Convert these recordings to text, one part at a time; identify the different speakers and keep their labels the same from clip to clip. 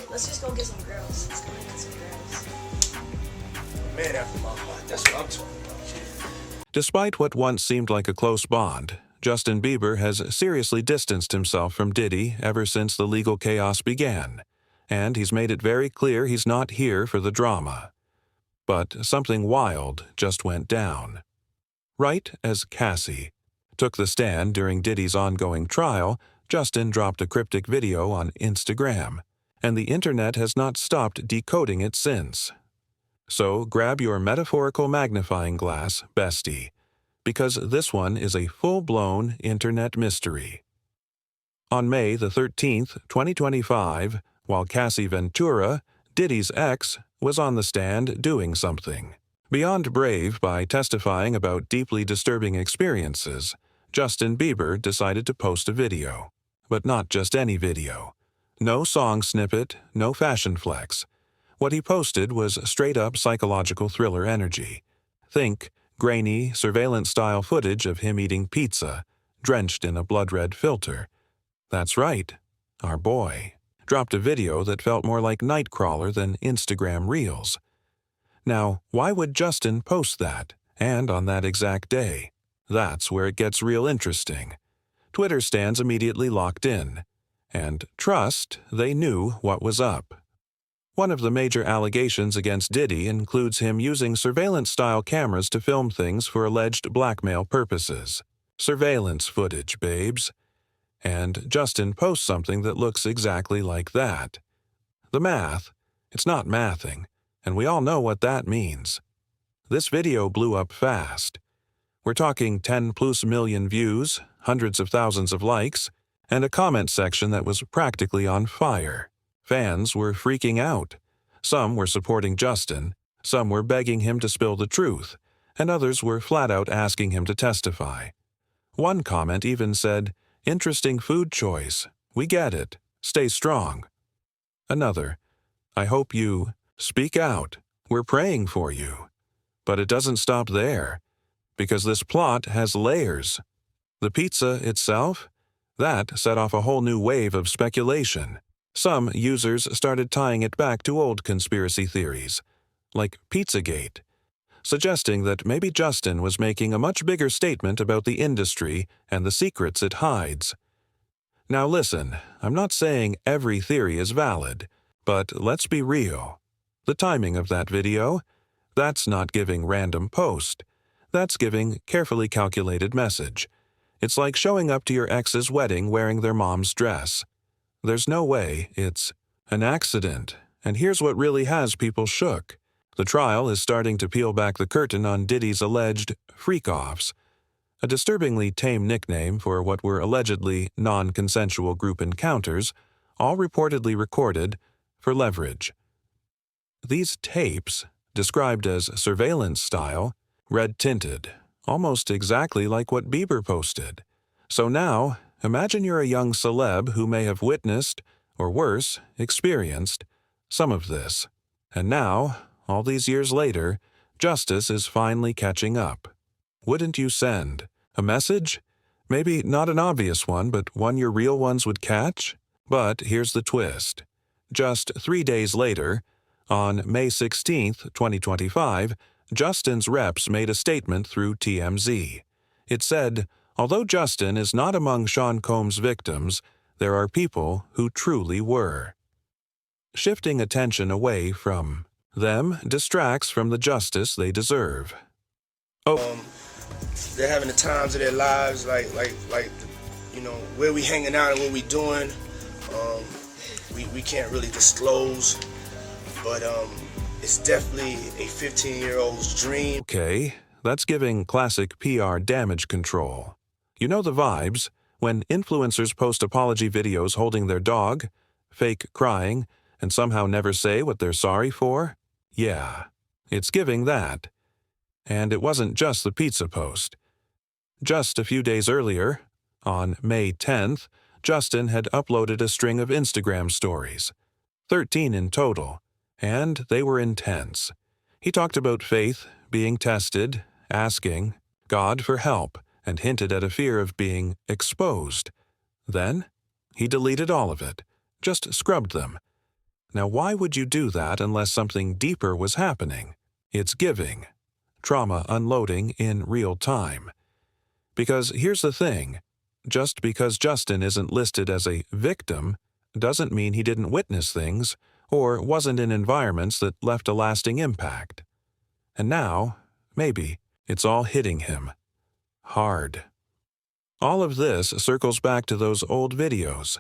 Speaker 1: Let's just go get some girls. Let's go get some girls.
Speaker 2: Man after my heart, that's what I'm talking about.
Speaker 3: Despite what once seemed like a close bond, Justin Bieber has seriously distanced himself from Diddy ever since the legal chaos began, and he's made it very clear he's not here for the drama. But something wild just went down. Right as Cassie took the stand during Diddy's ongoing trial, Justin dropped a cryptic video on Instagram, and the internet has not stopped decoding it since. So grab your metaphorical magnifying glass, bestie, because this one is a full-blown internet mystery. On May the 13th, 2025, while Cassie Ventura, Diddy's ex, was on the stand doing something beyond brave by testifying about deeply disturbing experiences, Justin Bieber decided to post a video. But not just any video. No song snippet, no fashion flex. What he posted was straight-up psychological thriller energy. Think grainy, surveillance-style footage of him eating pizza, drenched in a blood-red filter. That's right, our boy dropped a video that felt more like Nightcrawler than Instagram Reels. Now, why would Justin post that, and on that exact day? That's where it gets real interesting. Twitter stans immediately locked in, and trust they knew what was up. One of the major allegations against Diddy includes him using surveillance-style cameras to film things for alleged blackmail purposes. Surveillance footage, babes. And Justin posts something that looks exactly like that. The math, it's not mathing, and we all know what that means. This video blew up fast. We're talking 10+ million views, hundreds of thousands of likes, and a comment section that was practically on fire. Fans were freaking out. Some were supporting Justin, some were begging him to spill the truth, and others were flat out asking him to testify. One comment even said, "Interesting food choice. We get it. Stay strong." Another, "I hope you speak out. We're praying for you." But it doesn't stop there, because this plot has layers. The pizza itself? That set off a whole new wave of speculation. Some users started tying it back to old conspiracy theories, like Pizzagate, suggesting that maybe Justin was making a much bigger statement about the industry and the secrets it hides. Now listen, I'm not saying every theory is valid, but let's be real. The timing of that video? That's not giving random post. That's giving carefully calculated message. It's like showing up to your ex's wedding wearing their mom's dress. There's no way it's an accident, and here's what really has people shook. The trial is starting to peel back the curtain on Diddy's alleged freak-offs, a disturbingly tame nickname for what were allegedly non-consensual group encounters, all reportedly recorded for leverage. These tapes, described as surveillance-style, red-tinted, almost exactly like what Bieber posted. So now, imagine you're a young celeb who may have witnessed, or worse, experienced, some of this. And now, all these years later, justice is finally catching up. Wouldn't you send a message? Maybe not an obvious one, but one your real ones would catch? But here's the twist. Just 3 days later, on May 16th, 2025, Justin's reps made a statement through TMZ. It said, although Justin is not among Sean Combs' victims, there are people who truly were. Shifting attention away from them distracts from the justice they deserve.
Speaker 2: They're having the times of their lives, like where we hanging out and what we doing. We can't really disclose, but it's definitely a 15-year-old's dream.
Speaker 3: Okay, that's giving classic PR damage control. You know the vibes, when influencers post apology videos holding their dog, fake crying, and somehow never say what they're sorry for? Yeah, it's giving that. And it wasn't just the pizza post. Just a few days earlier, on May 10th, Justin had uploaded a string of Instagram stories, 13 in total, and they were intense. He talked about faith, being tested, asking God for help, and hinted at a fear of being exposed. Then, he deleted all of it, just scrubbed them. Now, why would you do that unless something deeper was happening? It's giving. Trauma unloading in real time. Because here's the thing. Just because Justin isn't listed as a victim doesn't mean he didn't witness things or wasn't in environments that left a lasting impact. And now, maybe, it's all hitting him. Hard. All of this circles back to those old videos,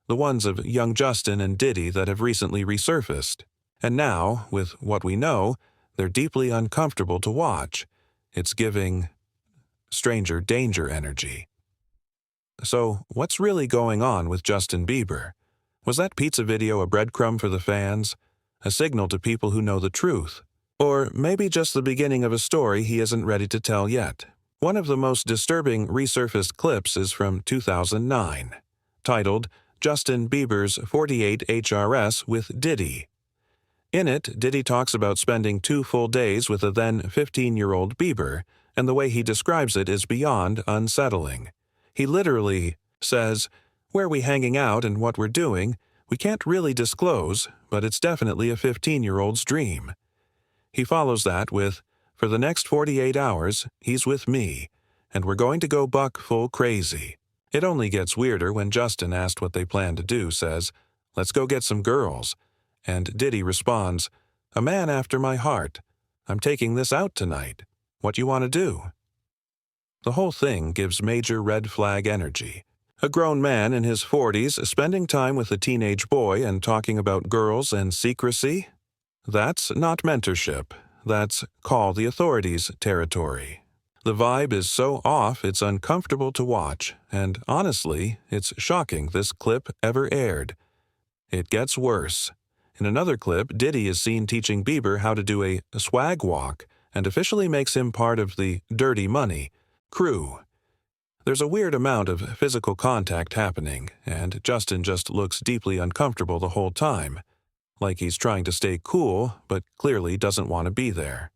Speaker 3: the ones of young Justin and Diddy that have recently resurfaced. And now, with what we know, they're deeply uncomfortable to watch. It's giving stranger danger energy. So, what's really going on with Justin Bieber? Was that pizza video a breadcrumb for the fans? A signal to people who know the truth? Or maybe just the beginning of a story he isn't ready to tell yet? One of the most disturbing resurfaced clips is from 2009, titled Justin Bieber's 48 HRS with Diddy. In it, Diddy talks about spending 2 full days with a then 15-year-old Bieber, and the way he describes it is beyond unsettling. He literally says, "Where we hanging out and what we're doing, we can't really disclose, but it's definitely a 15-year-old's dream." He follows that with, "For the next 48 hours, he's with me, and we're going to go buck full crazy." It only gets weirder when Justin, asked what they plan to do, says, "Let's go get some girls." And Diddy responds, "A man after my heart. I'm taking this out tonight. What you want to do?" The whole thing gives major red flag energy. A grown man in his 40s spending time with a teenage boy and talking about girls and secrecy? That's not mentorship. That's call the authorities territory. The vibe is so off it's uncomfortable to watch, and honestly, it's shocking this clip ever aired. It gets worse. In another clip, Diddy is seen teaching Bieber how to do a swag walk and officially makes him part of the Dirty Money crew. There's a weird amount of physical contact happening, and Justin just looks deeply uncomfortable the whole time, like he's trying to stay cool but clearly doesn't want to be there.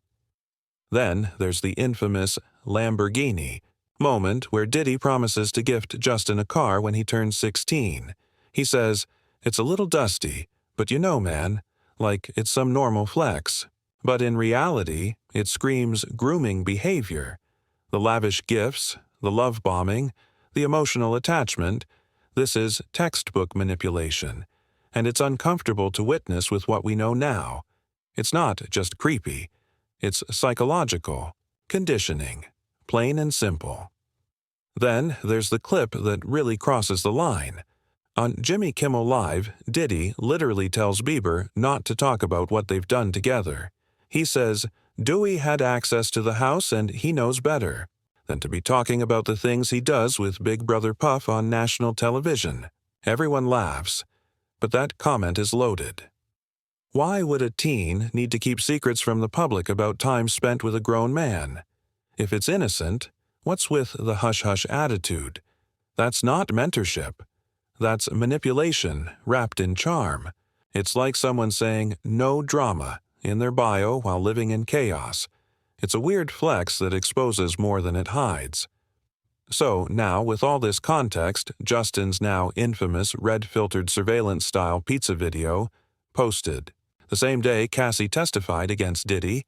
Speaker 3: Then there's the infamous Lamborghini moment where Diddy promises to gift Justin a car when he turns 16. He says, "It's a little dusty, but you know, man," like it's some normal flex. But in reality, it screams grooming behavior. The lavish gifts, the love bombing, the emotional attachment, this is textbook manipulation, and it's uncomfortable to witness with what we know now. It's not just creepy, it's psychological, conditioning, plain and simple. Then there's the clip that really crosses the line. On Jimmy Kimmel Live, Diddy literally tells Bieber not to talk about what they've done together. He says, "Dewey had access to the house and he knows better than to be talking about the things he does with Big Brother Puff on national television." Everyone laughs, but that comment is loaded. Why would a teen need to keep secrets from the public about time spent with a grown man? If it's innocent, what's with the hush-hush attitude? That's not mentorship. That's manipulation wrapped in charm. It's like someone saying "no drama" in their bio while living in chaos. It's a weird flex that exposes more than it hides. So now, with all this context, Justin's now infamous red-filtered surveillance-style pizza video, posted the same day Cassie testified against Diddy,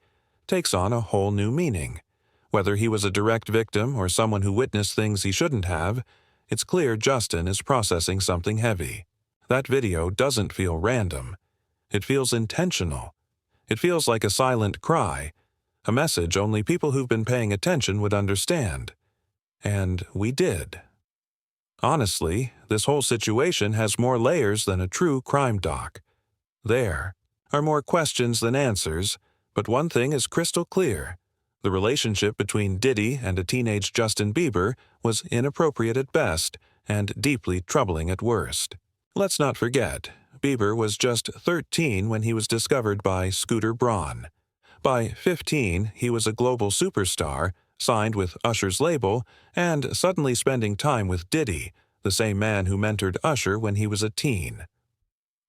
Speaker 3: takes on a whole new meaning. Whether he was a direct victim or someone who witnessed things he shouldn't have, it's clear Justin is processing something heavy. That video doesn't feel random. It feels intentional. It feels like a silent cry, a message only people who've been paying attention would understand. And we did. Honestly, this whole situation has more layers than a true crime doc. There are more questions than answers, but one thing is crystal clear. The relationship between Diddy and a teenage Justin Bieber was inappropriate at best and deeply troubling at worst. Let's not forget, Bieber was just 13 when he was discovered by Scooter Braun. By 15, he was a global superstar, signed with Usher's label, and suddenly spending time with Diddy, the same man who mentored Usher when he was a teen.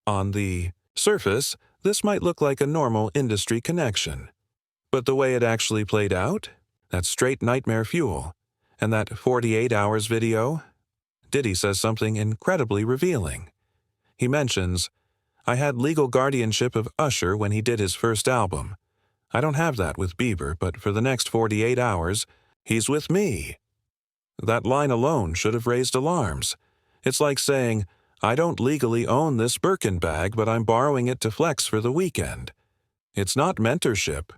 Speaker 3: On the surface, this might look like a normal industry connection. But the way it actually played out? That's straight nightmare fuel. And that 48 hours video? Diddy says something incredibly revealing. He mentions, I had legal guardianship of Usher when he did his first album. I don't have that with Bieber, but for the next 48 hours, he's with me. That line alone should have raised alarms. It's like saying, I don't legally own this Birkin bag, but I'm borrowing it to flex for the weekend. It's not mentorship.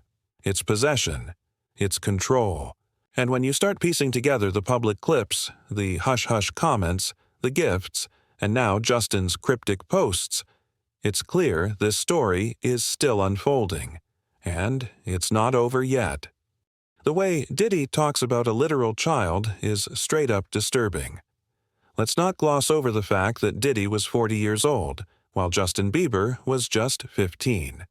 Speaker 3: It's possession. It's control. And when you start piecing together the public clips, the hush-hush comments, the gifts, and now Justin's cryptic posts, it's clear this story is still unfolding. And it's not over yet. The way Diddy talks about a literal child is straight up disturbing. Let's not gloss over the fact that Diddy was 40 years old, while Justin Bieber was just 15.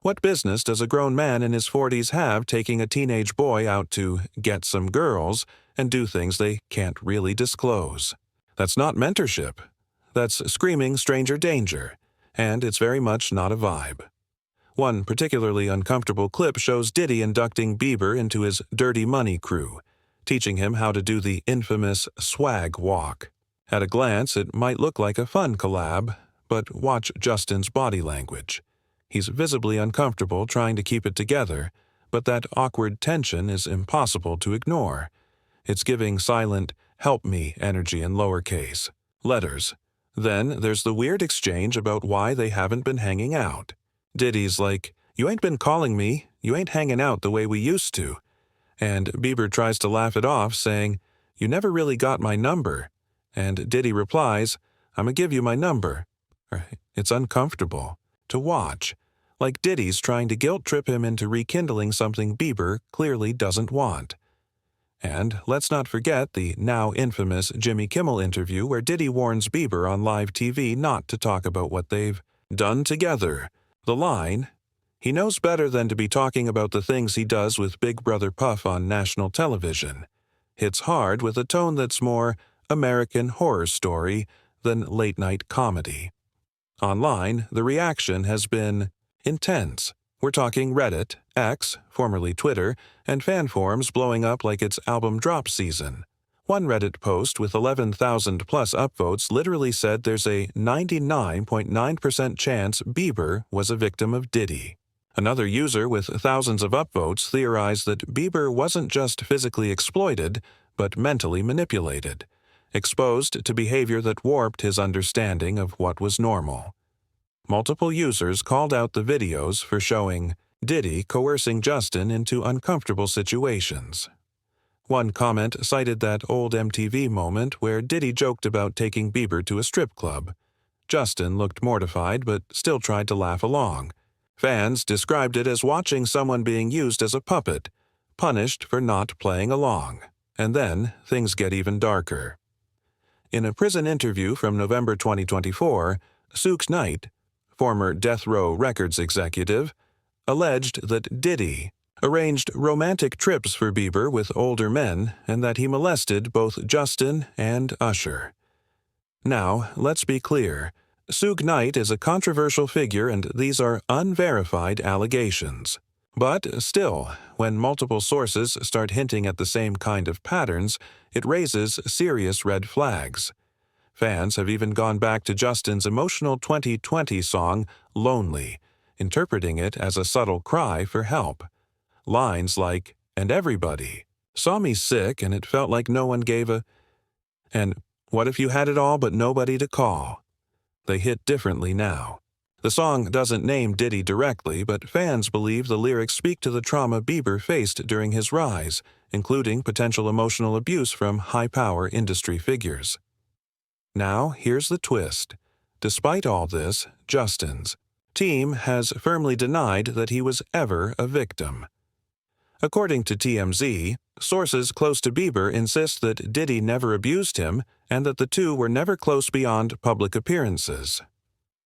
Speaker 3: What business does a grown man in his 40s have taking a teenage boy out to get some girls and do things they can't really disclose? That's not mentorship. That's screaming stranger danger, and it's very much not a vibe. One particularly uncomfortable clip shows Diddy inducting Bieber into his Dirty Money crew, teaching him how to do the infamous swag walk. At a glance, it might look like a fun collab, but watch Justin's body language. He's visibly uncomfortable trying to keep it together, but that awkward tension is impossible to ignore. It's giving silent, help me energy in lowercase letters. Then there's the weird exchange about why they haven't been hanging out. Diddy's like, you ain't been calling me, you ain't hanging out the way we used to. And Bieber tries to laugh it off, saying, you never really got my number. And Diddy replies, I'ma give you my number. It's uncomfortable to watch, like Diddy's trying to guilt-trip him into rekindling something Bieber clearly doesn't want. And let's not forget the now infamous Jimmy Kimmel interview where Diddy warns Bieber on live TV not to talk about what they've done together. The line, he knows better than to be talking about the things he does with Big Brother Puff on national television, hits hard with a tone that's more American Horror Story than late-night comedy. Online, the reaction has been intense. We're talking Reddit, X, formerly Twitter, and fan forums blowing up like it's album drop season. One Reddit post with 11,000 plus upvotes literally said there's a 99.9% chance Bieber was a victim of Diddy. Another user with thousands of upvotes theorized that Bieber wasn't just physically exploited, but mentally manipulated, exposed to behavior that warped his understanding of what was normal. Multiple users called out the videos for showing Diddy coercing Justin into uncomfortable situations. One comment cited that old MTV moment where Diddy joked about taking Bieber to a strip club. Justin looked mortified but still tried to laugh along. Fans described it as watching someone being used as a puppet, punished for not playing along. And then things get even darker. In a prison interview from November 2024, Suge Knight, former Death Row Records executive, alleged that Diddy arranged romantic trips for Bieber with older men and that he molested both Justin and Usher. Now, let's be clear. Suge Knight is a controversial figure and these are unverified allegations. But still, when multiple sources start hinting at the same kind of patterns, it raises serious red flags. Fans have even gone back to Justin's emotional 2020 song, Lonely, interpreting it as a subtle cry for help. Lines like, and everybody saw me sick and it felt like no one gave a... And what if you had it all but nobody to call? They hit differently now. The song doesn't name Diddy directly, but fans believe the lyrics speak to the trauma Bieber faced during his rise, including potential emotional abuse from high-power industry figures. Now, here's the twist. Despite all this, Justin's team has firmly denied that he was ever a victim. According to TMZ, sources close to Bieber insist that Diddy never abused him and that the two were never close beyond public appearances.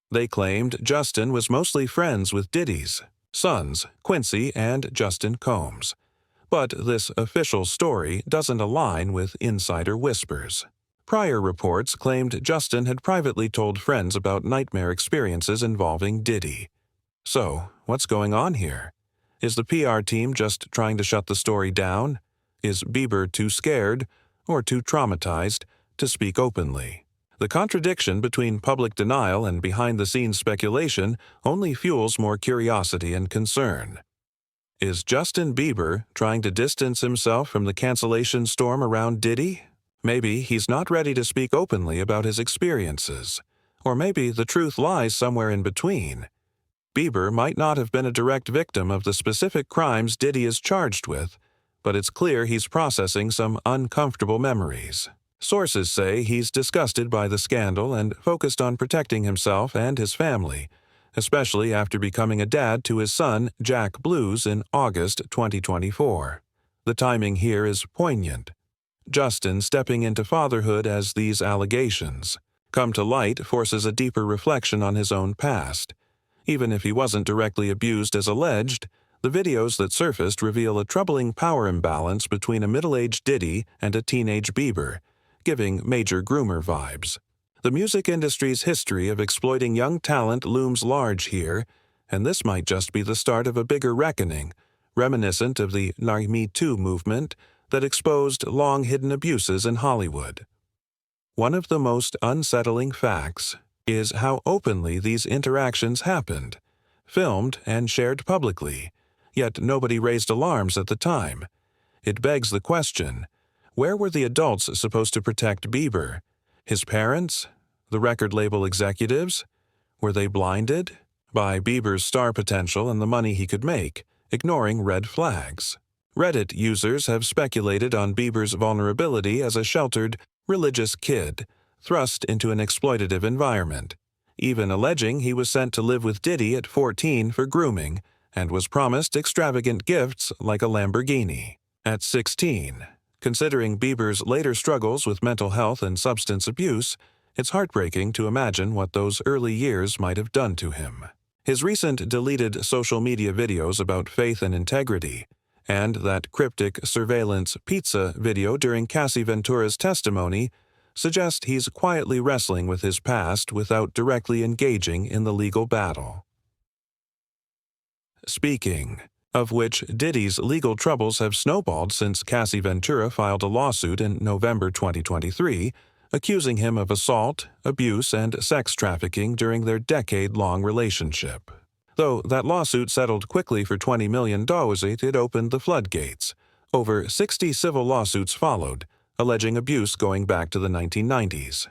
Speaker 3: They claimed Justin was mostly friends with Diddy's sons, Quincy and Justin Combs. But this official story doesn't align with insider whispers. Prior reports claimed Justin had privately told friends about nightmare experiences involving Diddy. So, what's going on here? Is the PR team just trying to shut the story down? Is Bieber too scared or too traumatized to speak openly? The contradiction between public denial and behind-the-scenes speculation only fuels more curiosity and concern. Is Justin Bieber trying to distance himself from the cancellation storm around Diddy? Maybe he's not ready to speak openly about his experiences. Or maybe the truth lies somewhere in between. Bieber might not have been a direct victim of the specific crimes Diddy is charged with, but it's clear he's processing some uncomfortable memories. Sources say he's disgusted by the scandal and focused on protecting himself and his family, especially after becoming a dad to his son, Jack Blues, in August 2024. The timing here is poignant. Justin stepping into fatherhood as these allegations come to light forces a deeper reflection on his own past. Even if he wasn't directly abused as alleged, the videos that surfaced reveal a troubling power imbalance between a middle-aged Diddy and a teenage Bieber, giving major groomer vibes. The music industry's history of exploiting young talent looms large here, and this might just be the start of a bigger reckoning, reminiscent of the Me Too movement that exposed long-hidden abuses in Hollywood. One of the most unsettling facts is how openly these interactions happened, filmed and shared publicly, yet nobody raised alarms at the time. It begs the question, where were the adults supposed to protect Bieber? His parents? The record label executives? Were they blinded by Bieber's star potential and the money he could make, ignoring red flags? Reddit users have speculated on Bieber's vulnerability as a sheltered, religious kid, thrust into an exploitative environment, even alleging he was sent to live with Diddy at 14 for grooming and was promised extravagant gifts like a Lamborghini. At 16, considering Bieber's later struggles with mental health and substance abuse, it's heartbreaking to imagine what those early years might have done to him. His recent deleted social media videos about faith and integrity, and that cryptic surveillance pizza video during Cassie Ventura's testimony suggest he's quietly wrestling with his past without directly engaging in the legal battle. Speaking of which, Diddy's legal troubles have snowballed since Cassie Ventura filed a lawsuit in November 2023, accusing him of assault, abuse, and sex trafficking during their decade-long relationship. Though that lawsuit settled quickly for $20 million, it opened the floodgates. Over 60 civil lawsuits followed, alleging abuse going back to the 1990s.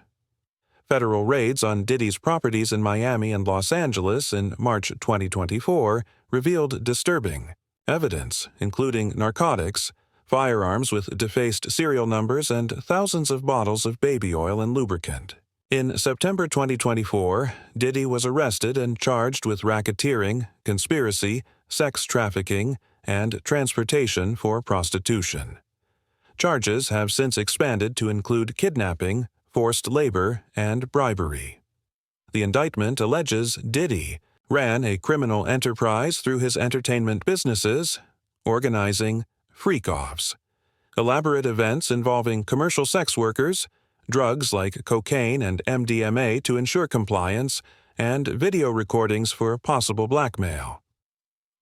Speaker 3: Federal raids on Diddy's properties in Miami and Los Angeles in March 2024 revealed disturbing evidence, including narcotics, firearms with defaced serial numbers, and thousands of bottles of baby oil and lubricant. In September 2024, Diddy was arrested and charged with racketeering, conspiracy, sex trafficking, and transportation for prostitution. Charges have since expanded to include kidnapping, forced labor, and bribery. The indictment alleges Diddy ran a criminal enterprise through his entertainment businesses, organizing freak-offs, elaborate events involving commercial sex workers, drugs like cocaine and MDMA to ensure compliance, and video recordings for possible blackmail.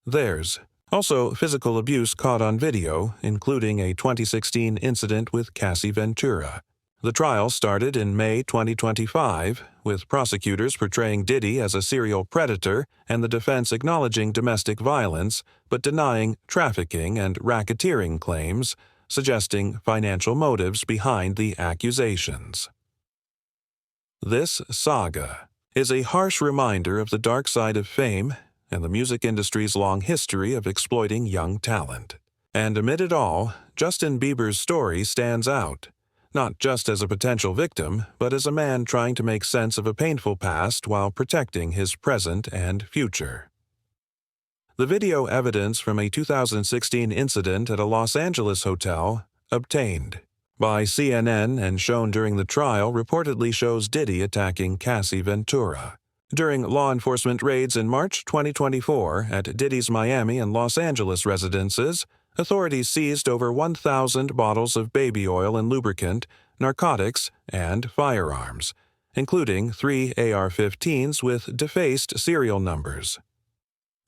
Speaker 3: There's also physical abuse caught on video, including a 2016 incident with Cassie Ventura. The trial started in May 2025, with prosecutors portraying Diddy as a serial predator and the defense acknowledging domestic violence but denying trafficking and racketeering claims, suggesting financial motives behind the accusations. This saga is a harsh reminder of the dark side of fame and the music industry's long history of exploiting young talent. And amid it all, Justin Bieber's story stands out, not just as a potential victim, but as a man trying to make sense of a painful past while protecting his present and future. The video evidence from a 2016 incident at a Los Angeles hotel, obtained by CNN and shown during the trial, reportedly shows Diddy attacking Cassie Ventura. During law enforcement raids in March 2024 at Diddy's Miami and Los Angeles residences, authorities seized over 1,000 bottles of baby oil and lubricant, narcotics, and firearms, including 3 AR-15s with defaced serial numbers.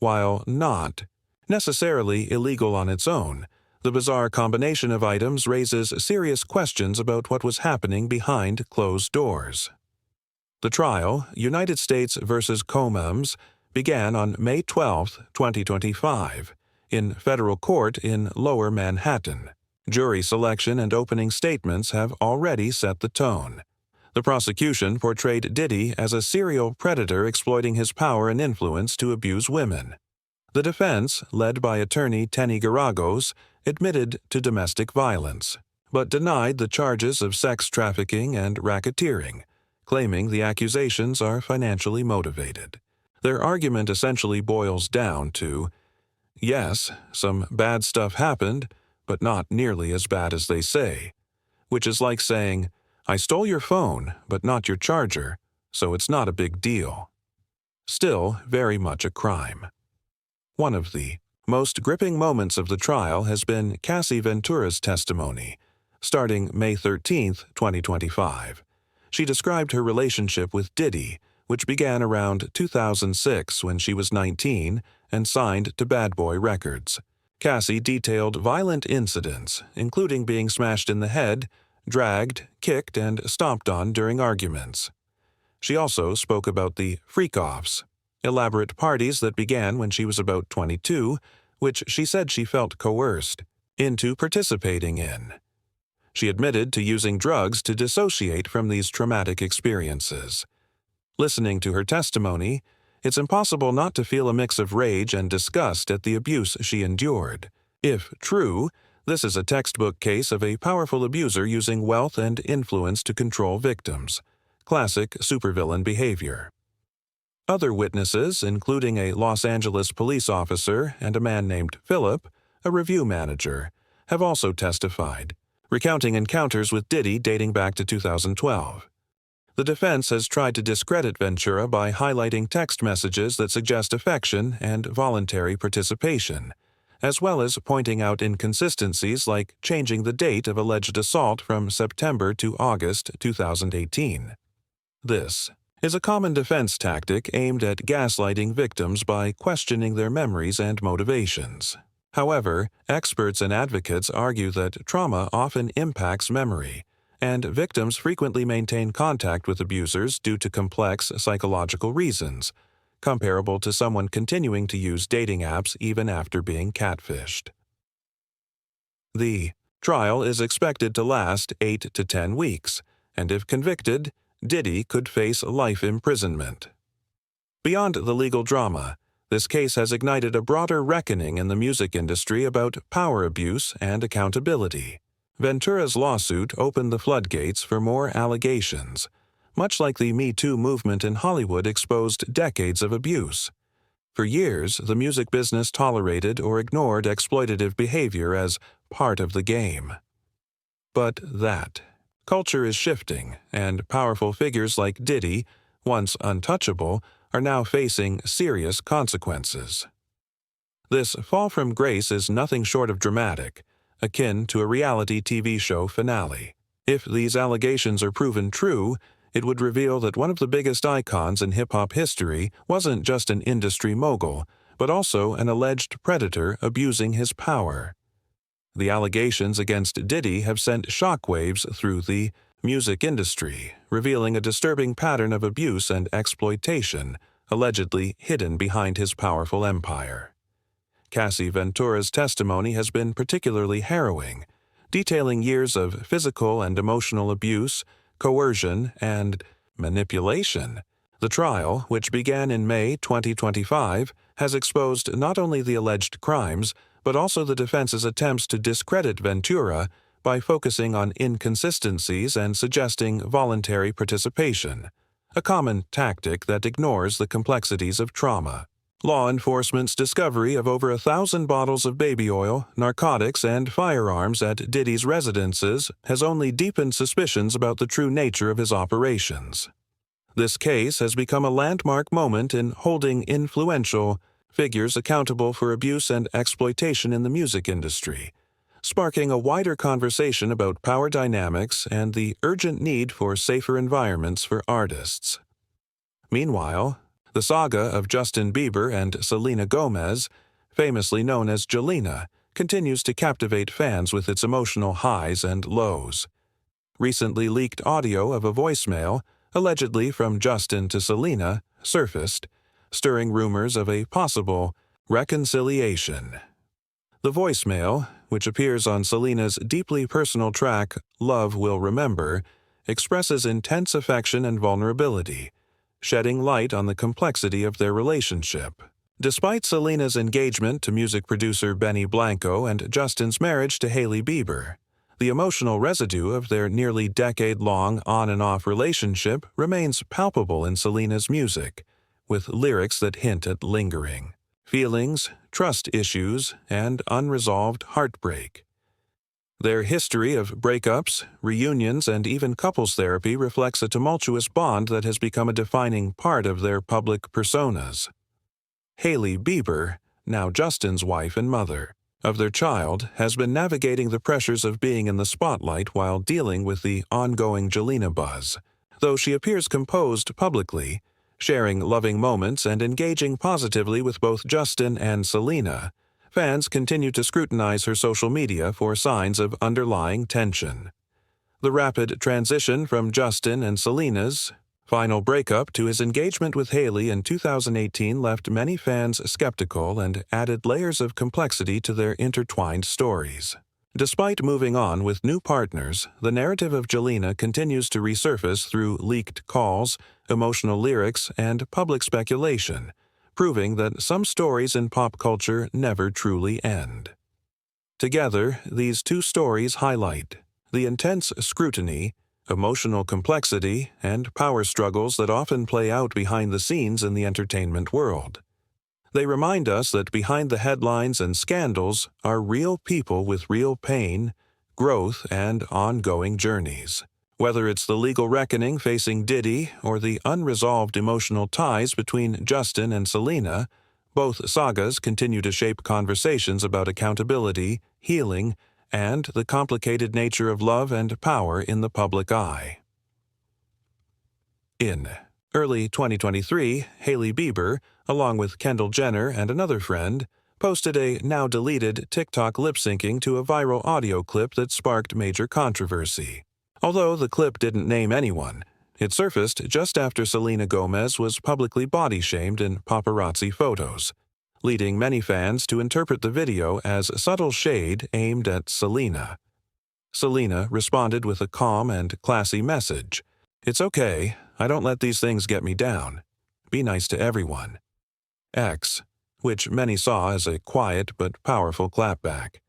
Speaker 3: While not necessarily illegal on its own, the bizarre combination of items raises serious questions about what was happening behind closed doors. The trial, United States versus Combs, began on May 12, 2025, in federal court in Lower Manhattan. Jury selection and opening statements have already set the tone. The prosecution portrayed Diddy as a serial predator exploiting his power and influence to abuse women. The defense, led by attorney Tenny Garagos, admitted to domestic violence, but denied the charges of sex trafficking and racketeering, claiming the accusations are financially motivated. Their argument essentially boils down to, yes, some bad stuff happened, but not nearly as bad as they say, which is like saying, I stole your phone, but not your charger, so it's not a big deal. Still very much a crime. One of the most gripping moments of the trial has been Cassie Ventura's testimony, starting May 13, 2025. She described her relationship with Diddy, which began around 2006 when she was 19 and signed to Bad Boy Records. Cassie detailed violent incidents, including being smashed in the head, dragged, kicked, and stomped on during arguments. She also spoke about the freak-offs, elaborate parties that began when she was about 22, which she said she felt coerced into participating in. She admitted to using drugs to dissociate from these traumatic experiences. Listening to her testimony, it's impossible not to feel a mix of rage and disgust at the abuse she endured. If true, this is a textbook case of a powerful abuser using wealth and influence to control victims. Classic supervillain behavior. Other witnesses, including a Los Angeles police officer and a man named Philip, a review manager, have also testified, recounting encounters with Diddy dating back to 2012. The defense has tried to discredit Ventura by highlighting text messages that suggest affection and voluntary participation, as well as pointing out inconsistencies like changing the date of alleged assault from September to August 2018. This is a common defense tactic aimed at gaslighting victims by questioning their memories and motivations. However, experts and advocates argue that trauma often impacts memory, and victims frequently maintain contact with abusers due to complex psychological reasons, comparable to someone continuing to use dating apps even after being catfished. The trial is expected to last 8 to 10 weeks, and if convicted, Diddy could face life imprisonment. Beyond the legal drama, this case has ignited a broader reckoning in the music industry about power abuse and accountability. Ventura's lawsuit opened the floodgates for more allegations, much like the Me Too movement in Hollywood exposed decades of abuse. For years, the music business tolerated or ignored exploitative behavior as part of the game. But that culture is shifting, and powerful figures like Diddy, once untouchable, are now facing serious consequences. This fall from grace is nothing short of dramatic, akin to a reality TV show finale. If these allegations are proven true, it would reveal that one of the biggest icons in hip-hop history wasn't just an industry mogul, but also an alleged predator abusing his power. The allegations against Diddy have sent shockwaves through the music industry, revealing a disturbing pattern of abuse and exploitation, allegedly hidden behind his powerful empire. Cassie Ventura's testimony has been particularly harrowing, detailing years of physical and emotional abuse, coercion, and manipulation. The trial, which began in May 2025, has exposed not only the alleged crimes, but also the defense's attempts to discredit Ventura by focusing on inconsistencies and suggesting voluntary participation, a common tactic that ignores the complexities of trauma. Law enforcement's discovery of over 1,000 bottles of baby oil, narcotics, and firearms at Diddy's residences has only deepened suspicions about the true nature of his operations. This case has become a landmark moment in holding influential figures accountable for abuse and exploitation in the music industry, sparking a wider conversation about power dynamics and the urgent need for safer environments for artists. Meanwhile, the saga of Justin Bieber and Selena Gomez, famously known as Jelena, continues to captivate fans with its emotional highs and lows. Recently leaked audio of a voicemail, allegedly from Justin to Selena, surfaced, stirring rumors of a possible reconciliation. The voicemail, which appears on Selena's deeply personal track Love Will Remember, expresses intense affection and vulnerability, shedding light on the complexity of their relationship. Despite Selena's engagement to music producer Benny Blanco and Justin's marriage to Hailey Bieber, the emotional residue of their nearly decade-long on-and-off relationship remains palpable in Selena's music, with lyrics that hint at lingering feelings, trust issues, and unresolved heartbreak. Their history of breakups, reunions, and even couples therapy reflects a tumultuous bond that has become a defining part of their public personas. Hailey Bieber, now Justin's wife and mother of their child, has been navigating the pressures of being in the spotlight while dealing with the ongoing Jelena buzz. Though she appears composed publicly, sharing loving moments and engaging positively with both Justin and Selena, fans continue to scrutinize her social media for signs of underlying tension. The rapid transition from Justin and Selena's final breakup to his engagement with Hailey in 2018 left many fans skeptical and added layers of complexity to their intertwined stories. Despite moving on with new partners, the narrative of Jelena continues to resurface through leaked calls, emotional lyrics, and public speculation, proving that some stories in pop culture never truly end. Together, these two stories highlight the intense scrutiny, emotional complexity, and power struggles that often play out behind the scenes in the entertainment world. They remind us that behind the headlines and scandals are real people with real pain, growth, and ongoing journeys. Whether it's the legal reckoning facing Diddy or the unresolved emotional ties between Justin and Selena, both sagas continue to shape conversations about accountability, healing, and the complicated nature of love and power in the public eye. In early 2023, Hailey Bieber, along with Kendall Jenner and another friend, posted a now-deleted TikTok lip-syncing to a viral audio clip that sparked major controversy. Although the clip didn't name anyone, it surfaced just after Selena Gomez was publicly body-shamed in paparazzi photos, leading many fans to interpret the video as subtle shade aimed at Selena. Selena responded with a calm and classy message. "It's okay, I don't let these things get me down. Be nice to everyone." X, which many saw as a quiet but powerful clapback.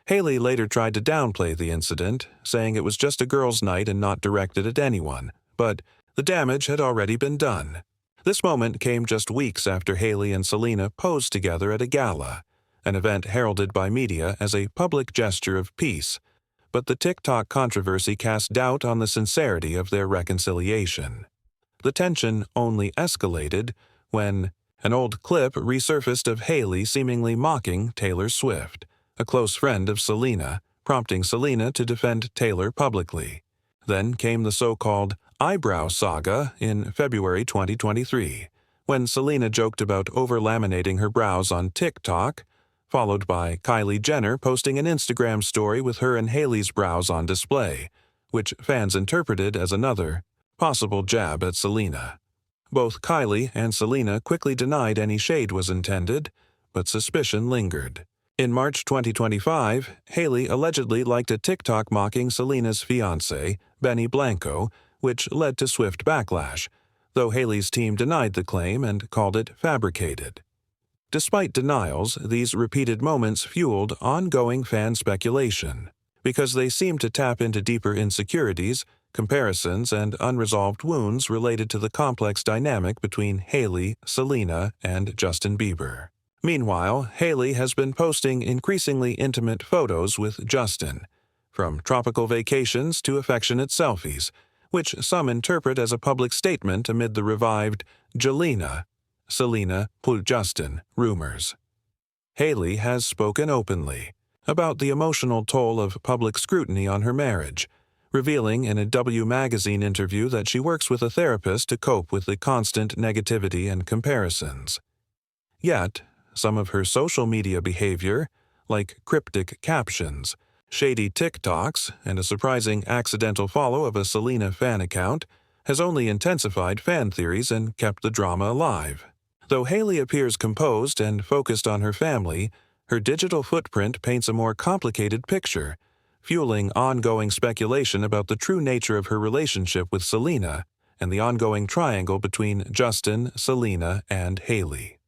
Speaker 3: Hailey later tried to downplay the incident, saying it was just a girls' night and not directed at anyone, but the damage had already been done. This moment came just weeks after Hailey and Selena posed together at a gala, an event heralded by media as a public gesture of peace, but the TikTok controversy cast doubt on the sincerity of their reconciliation. The tension only escalated when an old clip resurfaced of Hailey seemingly mocking Taylor Swift, a close friend of Selena, prompting Selena to defend Taylor publicly. Then came the so-called eyebrow saga in February 2023, when Selena joked about over-laminating her brows on TikTok, followed by Kylie Jenner posting an Instagram story with her and Hailey's brows on display, which fans interpreted as another possible jab at Selena. Both Kylie and Selena quickly denied any shade was intended, but suspicion lingered. In March 2025, Hailey allegedly liked a TikTok mocking Selena's fiancé, Benny Blanco, which led to swift backlash, though Hailey's team denied the claim and called it fabricated. Despite denials, these repeated moments fueled ongoing fan speculation, because they seemed to tap into deeper insecurities, comparisons, and unresolved wounds related to the complex dynamic between Hailey, Selena, and Justin Bieber. Meanwhile, Hailey has been posting increasingly intimate photos with Justin, from tropical vacations to affectionate selfies, which some interpret as a public statement amid the revived Jelena, Selena plus Justin rumors. Hailey has spoken openly about the emotional toll of public scrutiny on her marriage, revealing in a W magazine interview that she works with a therapist to cope with the constant negativity and comparisons. Yet, some of her social media behavior, like cryptic captions, shady TikToks, and a surprising accidental follow of a Selena fan account, has only intensified fan theories and kept the drama alive. Though Hailey appears composed and focused on her family, her digital footprint paints a more complicated picture, fueling ongoing speculation about the true nature of her relationship with Selena and the ongoing triangle between Justin, Selena, and Hailey.